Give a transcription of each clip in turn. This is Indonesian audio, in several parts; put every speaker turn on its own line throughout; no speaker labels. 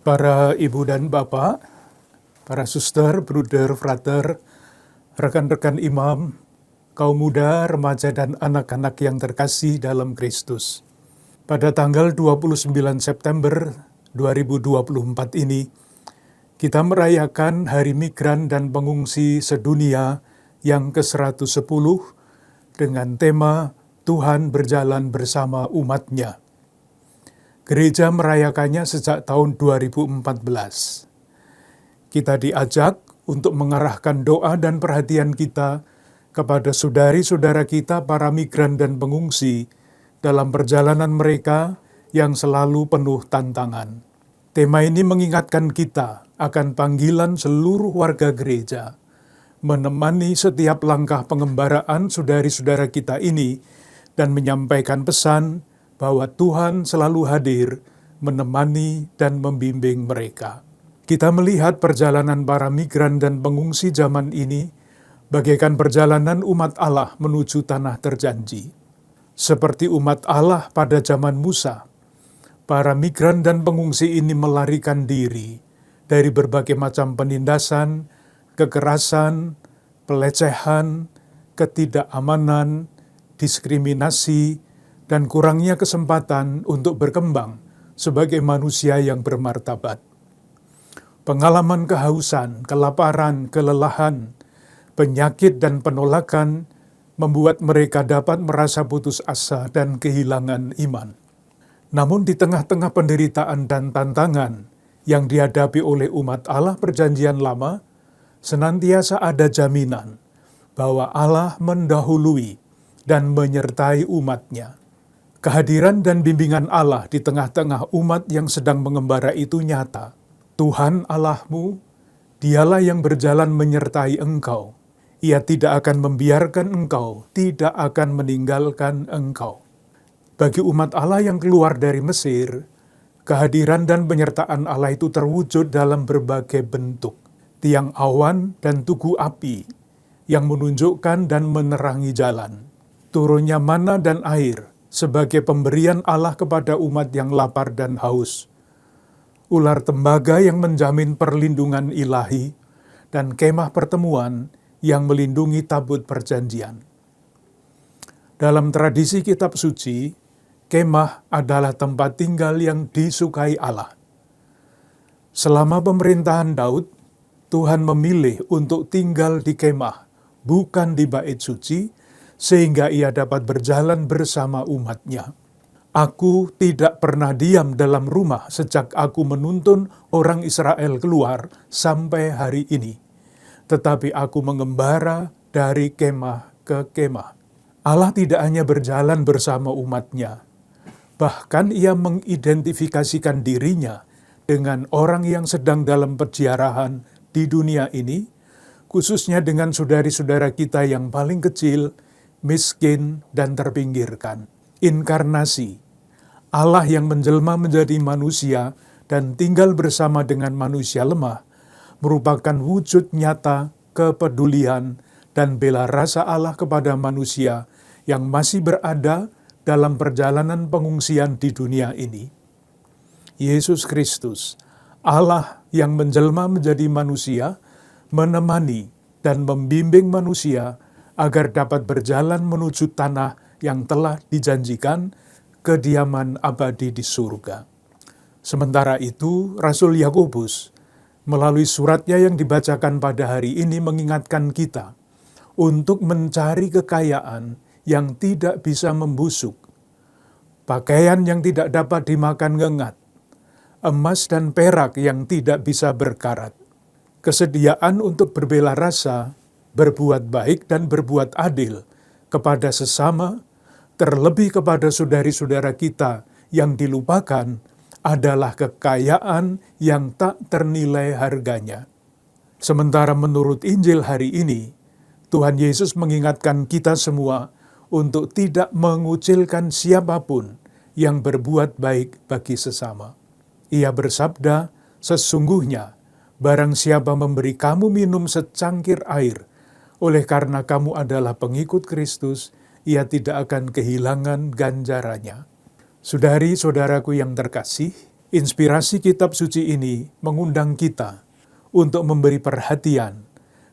Para ibu dan bapak, para suster, bruder, frater, rekan-rekan imam, kaum muda, remaja, dan anak-anak yang terkasih dalam Kristus. Pada tanggal 29 September 2024 ini, kita merayakan Hari Migran dan Pengungsi Sedunia yang ke-110 dengan tema Tuhan berjalan bersama umat-Nya. Gereja merayakannya sejak tahun 2014. Kita diajak untuk mengarahkan doa dan perhatian kita kepada saudari-saudara kita para migran dan pengungsi dalam perjalanan mereka yang selalu penuh tantangan. Tema ini mengingatkan kita akan panggilan seluruh warga gereja, menemani setiap langkah pengembaraan saudari-saudara kita ini dan menyampaikan pesan bahwa Tuhan selalu hadir, menemani dan membimbing mereka. Kita melihat perjalanan para migran dan pengungsi zaman ini bagaikan perjalanan umat Allah menuju tanah terjanji. Seperti umat Allah pada zaman Musa, para migran dan pengungsi ini melarikan diri dari berbagai macam penindasan, kekerasan, pelecehan, ketidakamanan, diskriminasi, dan kurangnya kesempatan untuk berkembang sebagai manusia yang bermartabat. Pengalaman kehausan, kelaparan, kelelahan, penyakit, dan penolakan membuat mereka dapat merasa putus asa dan kehilangan iman. Namun di tengah-tengah penderitaan dan tantangan yang dihadapi oleh umat Allah Perjanjian Lama, senantiasa ada jaminan bahwa Allah mendahului dan menyertai umat-Nya. Kehadiran dan bimbingan Allah di tengah-tengah umat yang sedang mengembara itu nyata. Tuhan Allahmu, Dialah yang berjalan menyertai engkau. Ia tidak akan membiarkan engkau, tidak akan meninggalkan engkau. Bagi umat Allah yang keluar dari Mesir, kehadiran dan penyertaan Allah itu terwujud dalam berbagai bentuk. Tiang awan dan tugu api yang menunjukkan dan menerangi jalan. Turunnya mana dan air sebagai pemberian Allah kepada umat yang lapar dan haus. Ular tembaga yang menjamin perlindungan ilahi, dan kemah pertemuan yang melindungi tabut perjanjian. Dalam tradisi kitab suci, kemah adalah tempat tinggal yang disukai Allah. Selama pemerintahan Daud, Tuhan memilih untuk tinggal di kemah, bukan di bait suci, sehingga ia dapat berjalan bersama umat-Nya. Aku tidak pernah diam dalam rumah sejak aku menuntun orang Israel keluar sampai hari ini. Tetapi aku mengembara dari kemah ke kemah. Allah tidak hanya berjalan bersama umat-Nya, bahkan ia mengidentifikasikan dirinya dengan orang yang sedang dalam perjalanan di dunia ini, khususnya dengan saudari-saudara kita yang paling kecil, miskin, dan terpinggirkan. Inkarnasi, Allah yang menjelma menjadi manusia dan tinggal bersama dengan manusia lemah, merupakan wujud nyata kepedulian dan bela rasa Allah kepada manusia yang masih berada dalam perjalanan pengungsian di dunia ini. Yesus Kristus, Allah yang menjelma menjadi manusia, menemani dan membimbing manusia agar dapat berjalan menuju tanah yang telah dijanjikan, kediaman abadi di surga. Sementara itu, Rasul Yakobus melalui suratnya yang dibacakan pada hari ini mengingatkan kita untuk mencari kekayaan yang tidak bisa membusuk, pakaian yang tidak dapat dimakan ngengat, emas dan perak yang tidak bisa berkarat, kesediaan untuk berbela rasa, berbuat baik dan berbuat adil kepada sesama, terlebih kepada saudari-saudara kita yang dilupakan, adalah kekayaan yang tak ternilai harganya. Sementara menurut Injil hari ini, Tuhan Yesus mengingatkan kita semua untuk tidak mengucilkan siapapun yang berbuat baik bagi sesama. Ia bersabda, "Sesungguhnya, barang siapa memberi kamu minum secangkir air, oleh karena kamu adalah pengikut Kristus, ia tidak akan kehilangan ganjarannya." Saudari-saudaraku yang terkasih, Inspirasi kitab suci ini mengundang kita untuk memberi perhatian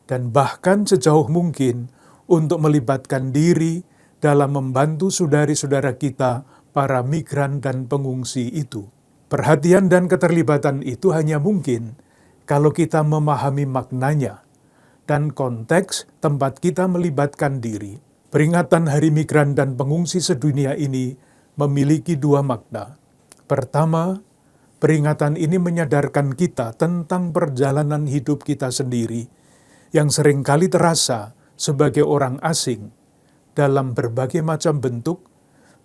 dan bahkan sejauh mungkin untuk melibatkan diri dalam membantu saudari-saudara kita, para migran dan pengungsi itu. Perhatian dan keterlibatan itu hanya mungkin kalau kita memahami maknanya dan konteks tempat kita melibatkan diri. Peringatan Hari Migran dan Pengungsi sedunia ini memiliki dua makna. Pertama, peringatan ini menyadarkan kita tentang perjalanan hidup kita sendiri yang seringkali terasa sebagai orang asing dalam berbagai macam bentuk,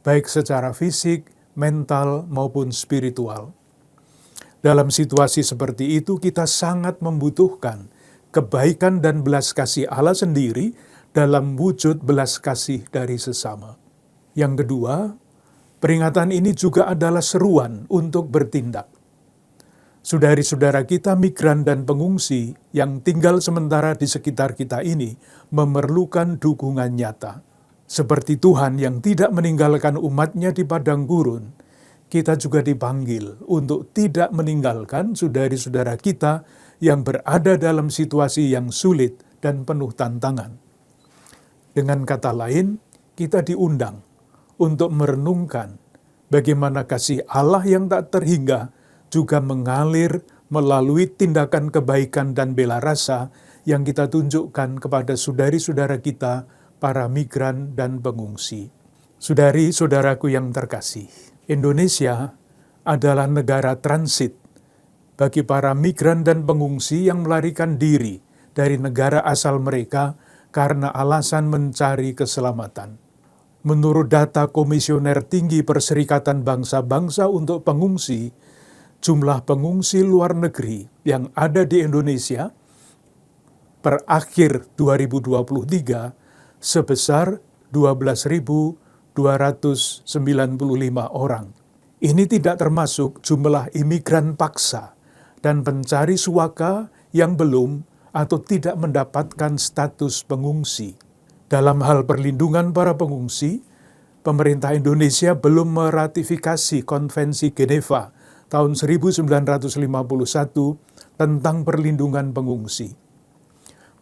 baik secara fisik, mental, maupun spiritual. Dalam situasi seperti itu, kita sangat membutuhkan kebaikan dan belas kasih Allah sendiri dalam wujud belas kasih dari sesama. Yang kedua, peringatan ini juga adalah seruan untuk bertindak. Saudari-saudara kita migran dan pengungsi yang tinggal sementara di sekitar kita ini memerlukan dukungan nyata. Seperti Tuhan yang tidak meninggalkan umatnya di padang gurun, kita juga dipanggil untuk tidak meninggalkan saudari-saudara kita yang berada dalam situasi yang sulit dan penuh tantangan. Dengan kata lain, kita diundang untuk merenungkan bagaimana kasih Allah yang tak terhingga juga mengalir melalui tindakan kebaikan dan bela rasa yang kita tunjukkan kepada saudari-saudara kita, para migran dan pengungsi. Saudari-saudaraku yang terkasih, Indonesia adalah negara transit bagi para migran dan pengungsi yang melarikan diri dari negara asal mereka karena alasan mencari keselamatan. Menurut data Komisioner Tinggi Perserikatan Bangsa-Bangsa untuk Pengungsi, jumlah pengungsi luar negeri yang ada di Indonesia per akhir 2023 sebesar 12.295 orang. Ini tidak termasuk jumlah imigran paksa dan pencari suaka yang belum atau tidak mendapatkan status pengungsi. Dalam hal perlindungan para pengungsi, pemerintah Indonesia belum meratifikasi Konvensi Geneva tahun 1951 tentang perlindungan pengungsi.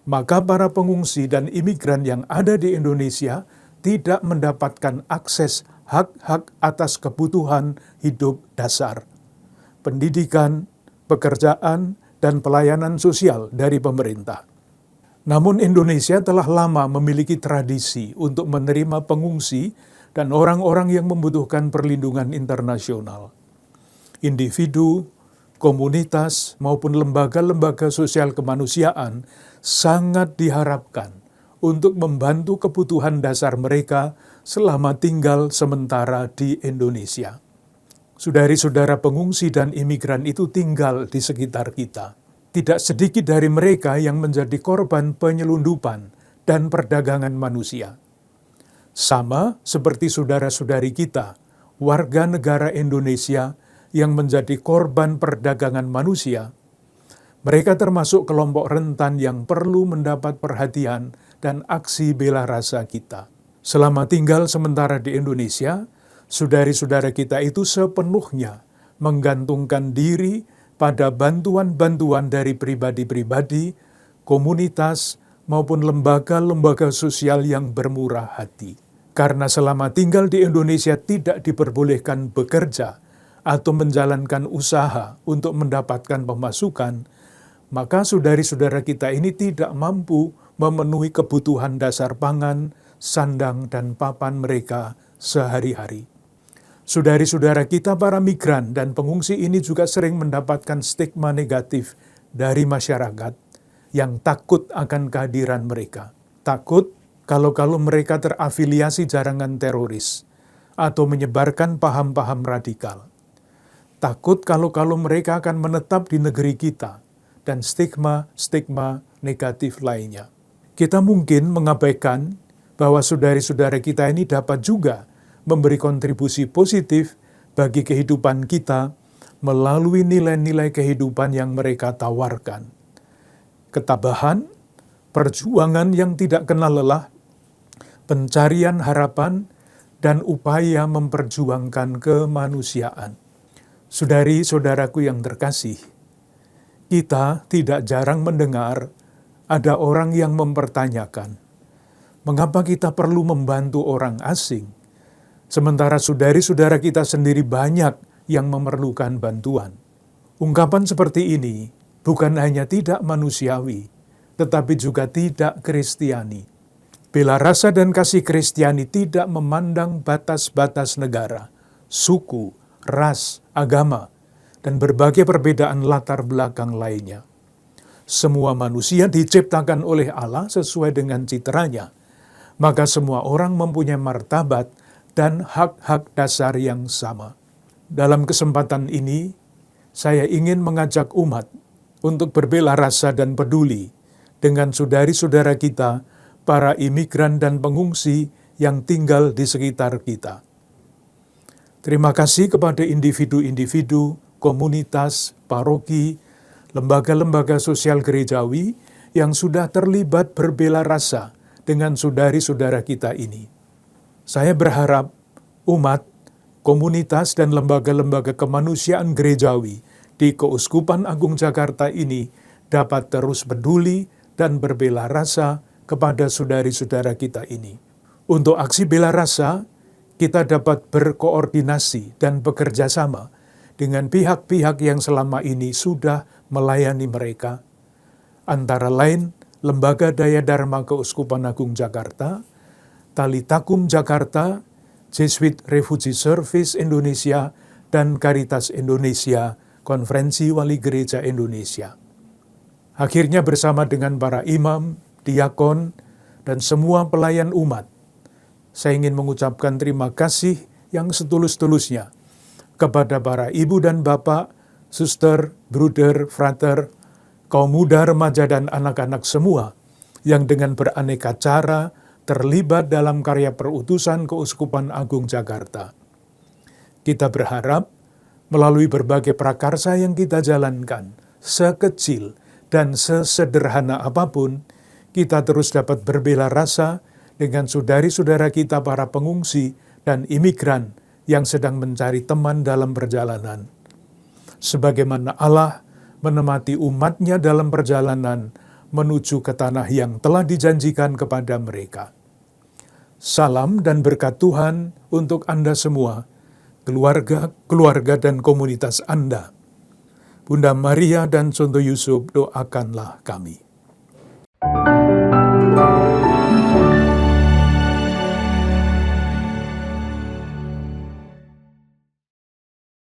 Maka para pengungsi dan imigran yang ada di Indonesia tidak mendapatkan akses hak-hak atas kebutuhan hidup dasar, pendidikan, pekerjaan, dan pelayanan sosial dari pemerintah. Namun Indonesia telah lama memiliki tradisi untuk menerima pengungsi dan orang-orang yang membutuhkan perlindungan internasional. Individu, komunitas, maupun lembaga-lembaga sosial kemanusiaan sangat diharapkan untuk membantu kebutuhan dasar mereka selama tinggal sementara di Indonesia. Saudari-saudara pengungsi dan imigran itu tinggal di sekitar kita. Tidak sedikit dari mereka yang menjadi korban penyelundupan dan perdagangan manusia. Sama seperti saudara-saudari kita, warga negara Indonesia yang menjadi korban perdagangan manusia, mereka termasuk kelompok rentan yang perlu mendapat perhatian dan aksi bela rasa kita. Selama tinggal sementara di Indonesia, saudari-saudara kita itu sepenuhnya menggantungkan diri pada bantuan-bantuan dari pribadi-pribadi, komunitas, maupun lembaga-lembaga sosial yang bermurah hati. Karena selama tinggal di Indonesia tidak diperbolehkan bekerja atau menjalankan usaha untuk mendapatkan pemasukan, maka saudari-saudara kita ini tidak mampu memenuhi kebutuhan dasar pangan, sandang, dan papan mereka sehari-hari. Saudari-saudara kita para migran dan pengungsi ini juga sering mendapatkan stigma negatif dari masyarakat yang takut akan kehadiran mereka. Takut kalau mereka terafiliasi jaringan teroris atau menyebarkan paham-paham radikal. Takut kalau mereka akan menetap di negeri kita, dan stigma-stigma negatif lainnya. Kita mungkin mengabaikan bahwa saudari-saudara kita ini dapat juga memberi kontribusi positif bagi kehidupan kita melalui nilai-nilai kehidupan yang mereka tawarkan. Ketabahan, perjuangan yang tidak kenal lelah, pencarian harapan, dan upaya memperjuangkan kemanusiaan. Saudari-saudaraku yang terkasih, kita tidak jarang mendengar ada orang yang mempertanyakan, mengapa kita perlu membantu orang asing, sementara saudari-saudara kita sendiri banyak yang memerlukan bantuan. Ungkapan seperti ini bukan hanya tidak manusiawi, tetapi juga tidak Kristiani. Bela rasa dan kasih Kristiani tidak memandang batas-batas negara, suku, ras, agama, dan berbagai perbedaan latar belakang lainnya. Semua manusia diciptakan oleh Allah sesuai dengan citranya, maka semua orang mempunyai martabat dan hak-hak dasar yang sama. Dalam kesempatan ini, saya ingin mengajak umat untuk berbela rasa dan peduli dengan saudari-saudara kita, para imigran dan pengungsi yang tinggal di sekitar kita. Terima kasih kepada individu-individu, komunitas, paroki, lembaga-lembaga sosial gerejawi yang sudah terlibat berbela rasa dengan saudari-saudara kita ini. Saya berharap umat, komunitas, dan lembaga-lembaga kemanusiaan gerejawi di Keuskupan Agung Jakarta ini dapat terus peduli dan berbela rasa kepada saudari-saudara kita ini. Untuk aksi bela rasa, kita dapat berkoordinasi dan bekerja sama dengan pihak-pihak yang selama ini sudah melayani mereka, antara lain Lembaga Daya Dharma Keuskupan Agung Jakarta, Tali Takum Jakarta, Jesuit Refugee Service Indonesia, dan Caritas Indonesia, Konferensi Wali Gereja Indonesia. Akhirnya bersama dengan para imam, diakon, dan semua pelayan umat, saya ingin mengucapkan terima kasih yang setulus-tulusnya kepada para ibu dan bapak, suster, bruder, frater, kaum muda, remaja, dan anak-anak semua yang dengan beraneka cara terlibat dalam karya perutusan Keuskupan Agung Jakarta. Kita berharap melalui berbagai prakarsa yang kita jalankan, sekecil dan sesederhana apapun, kita terus dapat berbela rasa dengan saudari-saudara kita para pengungsi dan imigran yang sedang mencari teman dalam perjalanan. Sebagaimana Allah menemani umatnya dalam perjalanan menuju ke tanah yang telah dijanjikan kepada mereka. Salam dan berkat Tuhan untuk Anda semua, keluarga dan komunitas Anda. Bunda Maria dan Santo Yusuf, doakanlah kami.